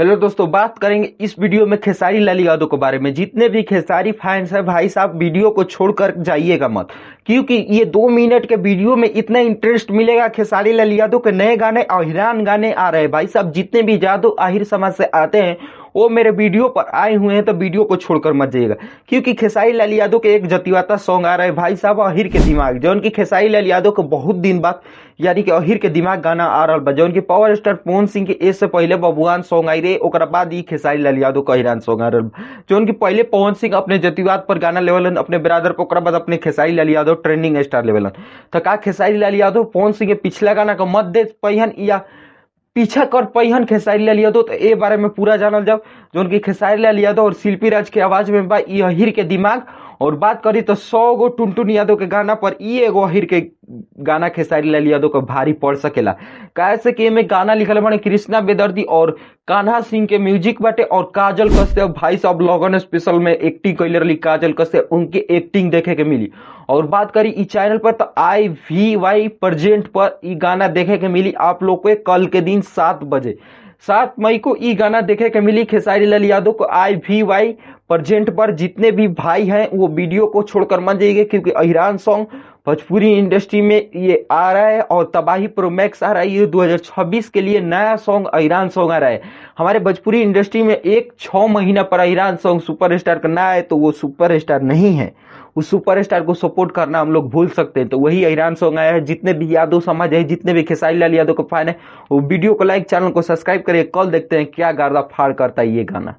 Hello दोस्तों, बात करेंगे इस वीडियो में खेसारी लाल यादव के बारे में। जितने भी खेसारी फैंस हैं भाई साहब, वीडियो को छोड़कर जाइएगा मत, क्योंकि ये 2 मिनट के वीडियो में इतना इंटरेस्ट मिलेगा। खेसारी लाल यादव के नए गाने और हिरान गाने आ रहे हैं भाई साहब। जितने भी यादव आहिर समाज से आते हैं वो मेरे वीडियो पर आए हुए हैं, तो वीडियो को छोड़कर मत जाइएगा, क्योंकि खेसारी लाल यादव के एक जतिवाता सॉन्ग आ रहा है भाई साहब, अहिर के दिमाग। जो उनकी खेसारी लाल यादव को बहुत दिन बाद यानी कि अहिर के दिमाग गाना आ रहा है। जो उनकी पावर स्टार पवन सिंह के एज से पहले बबुआन सॉन्ग आई रहे, ओकरा बाद ही खेसारी लाल यादव का हिरान सॉन्ग आ रहा। जो उनकी पहले पवन सिंह अपने जतिवाद पर गाना लेवलन अपने बिरादर पर, ओकरा बाद अपने खेसारी लाल यादव ट्रेंडिंग स्टार लेवलन। तो का खेसारी लाल यादव पवन सिंह के पिछला गाना का मत दे पहिन या पीछा कर पहिन खेसारी लाल यादव, तो ए बारे में पूरा जानल जाओ। जो उनकी खेसारी लाल यादव और शिल्पी राज के आवाज में बा ये अहिर के दिमाग। और बात करी तो 100 गो टुनटुन यादव के गाना पर ये एगो अहिर के गाना खेसारी लाल यादव को भारी पड़ सकेला। कैसे कि में गाना लिखल बने कृष्णा बेदर्दी और कान्हा सिंह के म्यूजिक बाटे और काजल कश्यप भाई साहब लोगन स्पेशल में एक्टिंग कैले रही। काजल कश्यप उनकी एक्टिंग देखे के मिली। और बात करी इस चैनल पर तो IVY प्रेजेंट पर ई गाना देखे के मिली आप लोग को कल के दिन 7 बजे 7 मई को ई गाना देखे के मिली खेसारी लाल यादव को IVY प्रेजेंट पर। जितने भी भाई हैं वो वीडियो को छोड़कर मत जाइए, क्योंकि अहिरान सॉन्ग भोजपुरी इंडस्ट्री में ये आ रहा है और तबाही प्रो मैक्स आ रहा है। ये 2026 के लिए नया सॉन्ग अहिरान सॉन्ग आ रहा है। हमारे भोजपुरी इंडस्ट्री में 6 महीना पर अहिरान सॉन्ग सुपरस्टार का ना है तो वो सुपरस्टार नहीं है। उस सुपरस्टार को सपोर्ट करना हम लोग भूल सकते हैं, तो वही अहिरान सॉन्ग आया है। जितने भी यादव समाज है, जितने भी खेसारी लाल यादव को फैन है, वो वीडियो को लाइक, चैनल को सब्सक्राइब करिए। कल देखते हैं क्या गार्दा फाड़ करता है ये गाना।